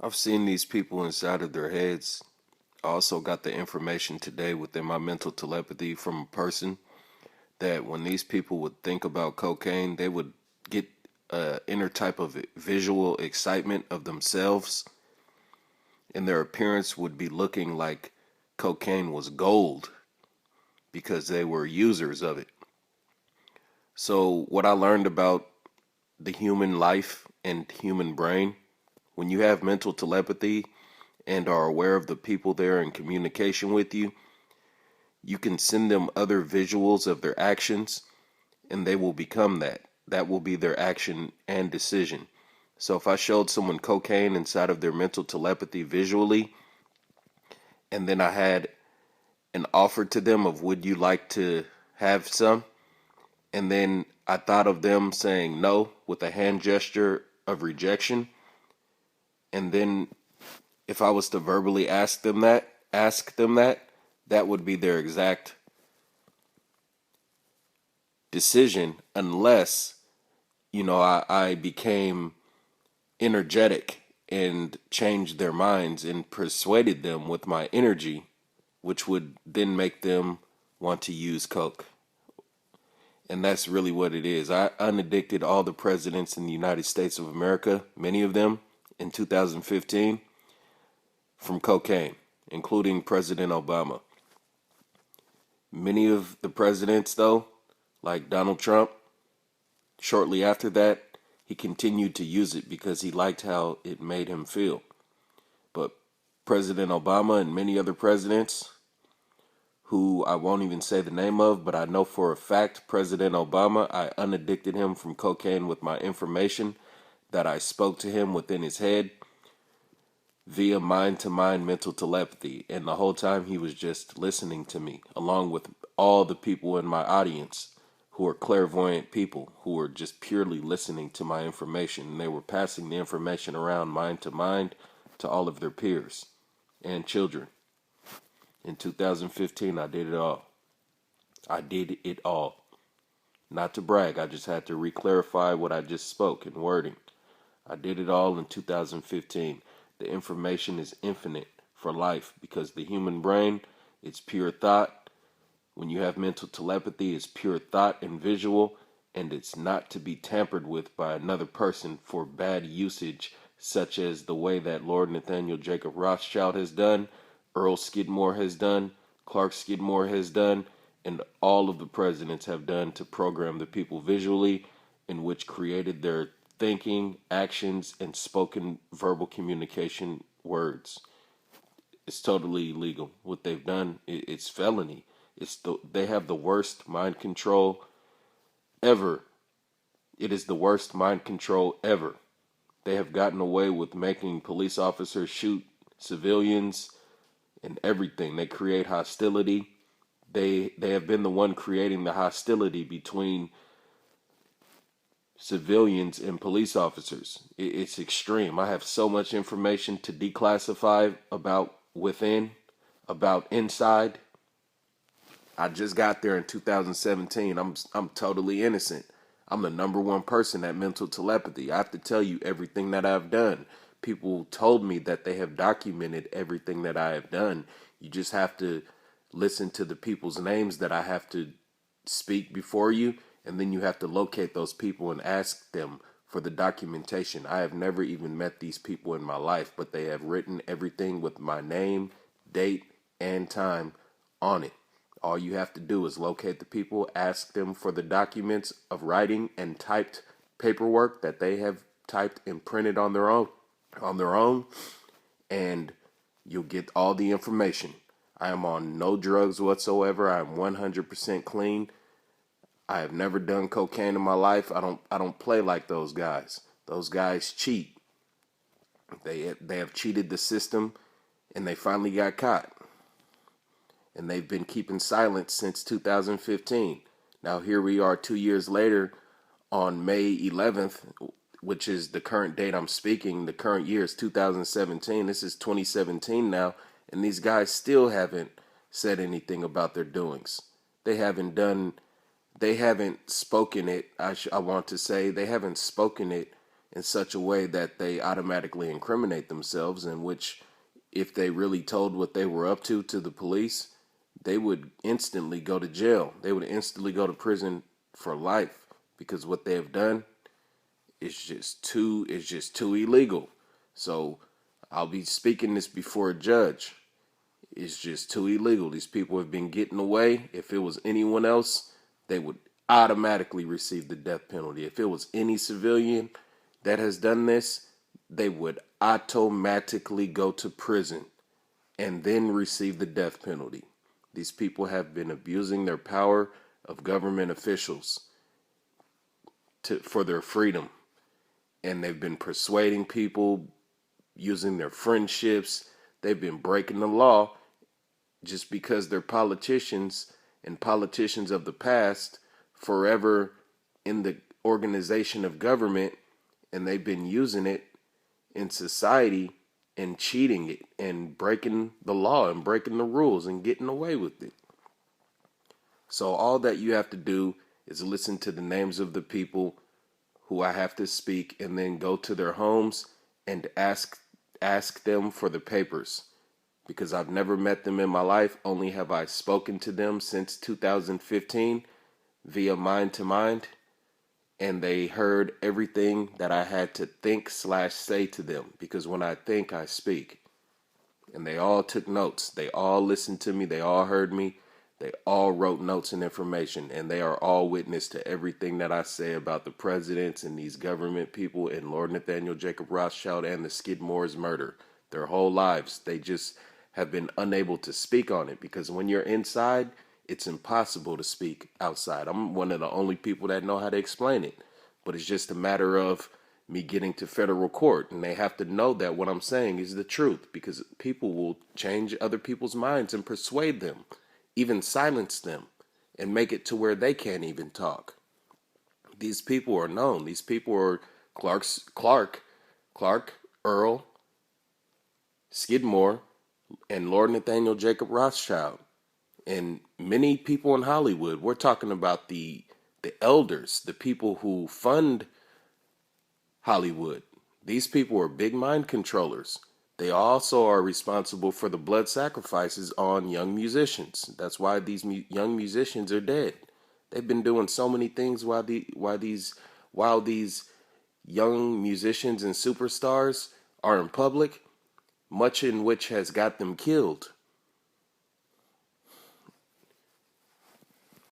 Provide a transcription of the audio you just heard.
I've seen these people inside of their heads. I also got the information today within my mental telepathy from a person that when these people would think about cocaine, they would get a inner type of visual excitement of themselves, and their appearance would be looking like cocaine was gold because they were users of it. So, what I learned about the human life and human brain, when you have mental telepathy and are aware of the people there in communication with you, you can send them other visuals of their actions and they will become that. That will be their action and decision. So if I showed someone cocaine inside of their mental telepathy visually, and then I had an offer to them of would you like to have some, and then I thought of them saying no with a hand gesture of rejection, and then if I was to verbally ask them that, that would be their exact decision unless, I became energetic and changed their minds and persuaded them with my energy, which would then make them want to use coke. And that's really what it is. I unaddicted all the presidents in the United States of America, many of them in 2015, from cocaine, including President Obama. Many of the presidents, though, like Donald Trump, shortly after that, he continued to use it because he liked how it made him feel. But President Obama and many other presidents, who I won't even say the name of, but I know for a fact President Obama, I unaddicted him from cocaine with my information that I spoke to him within his head via mind-to-mind mental telepathy. And the whole time he was just listening to me, along with all the people in my audience who are clairvoyant people who were just purely listening to my information. And they were passing the information around mind to mind to all of their peers and children. In 2015, I did it all. I did it all. Not to brag, I just had to re-clarify what I just spoke in wording. I did it all in 2015. The information is infinite for life because the human brain, it's pure thought. When you have mental telepathy, it's pure thought and visual, and it's not to be tampered with by another person for bad usage, such as the way that Lord Nathaniel Jacob Rothschild has done, Earl Skidmore has done, Clark Skidmore has done, and all of the presidents have done to program the people visually, in which created their thinking, actions, and spoken verbal communication words. It's totally illegal. What they've done, it's felony. They have the worst mind control ever. It is the worst mind control ever. They have gotten away with making police officers shoot civilians and everything. They create hostility. They have been the one creating the hostility between civilians and police officers. It's extreme. I have so much information to declassify about within, about inside. I just got there in 2017. I'm totally innocent. I'm the number one person at mental telepathy. I have to tell you everything that I've done. People told me that they have documented everything that I have done. You just have to listen to the people's names that I have to speak before you, and then you have to locate those people and ask them for the documentation. I have never even met these people in my life, but they have written everything with my name, date, and time on it. All you have to do is locate the people, ask them for the documents of writing and typed paperwork that they have typed and printed on their own, and you'll get all the information. I am on no drugs whatsoever. I am 100% clean. I have never done cocaine in my life. I don't play like those guys. Those guys cheat. They have cheated the system, and they finally got caught. And they've been keeping silent since 2015. Now here we are 2 years later on May 11th, which is the current date I'm speaking. The current year is 2017. This is 2017 now, and these guys still haven't said anything about their doings. They haven't spoken it. I want to say they haven't spoken it in such a way that they automatically incriminate themselves, in which if they really told what they were up to the police, they would instantly go to jail. They would instantly go to prison for life, because what they have done is just too illegal. So I'll be speaking this before a judge. It's just too illegal. These people have been getting away. If it was anyone else, they would automatically receive the death penalty. If it was any civilian that has done this, they would automatically go to prison and then receive the death penalty. These people have been abusing their power of government officials for their freedom. And they've been persuading people, using their friendships. They've been breaking the law just because they're politicians, and politicians of the past forever in the organization of government, and they've been using it in society and cheating it and breaking the law and breaking the rules and getting away with it. So all that you have to do is listen to the names of the people who I have to speak, and then go to their homes and ask them for the papers. Because I've never met them in my life, only have I spoken to them since 2015 via mind to mind, and they heard everything that I had to think/say to them, because when I think, I speak. And they all took notes. They all listened to me. They all heard me. They all wrote notes and information, and they are all witness to everything that I say about the presidents and these government people and Lord Nathaniel Jacob Rothschild and the Skidmore's murder. Their whole lives, they just have been unable to speak on it, because when you're inside, it's impossible to speak outside. I'm one of the only people that know how to explain it, but it's just a matter of me getting to federal court, and they have to know that what I'm saying is the truth, because people will change other people's minds and persuade them, even silence them, and make it to where they can't even talk. These people are known. These people are Clark, Earl, Skidmore, and Lord Nathaniel Jacob Rothschild, and many people in Hollywood. We're talking about the elders, the people who fund Hollywood. These people are big mind controllers. They also are responsible for the blood sacrifices on young musicians. That's why these young musicians are dead. They've been doing so many things while these young musicians and superstars are in public, much in which has got them killed.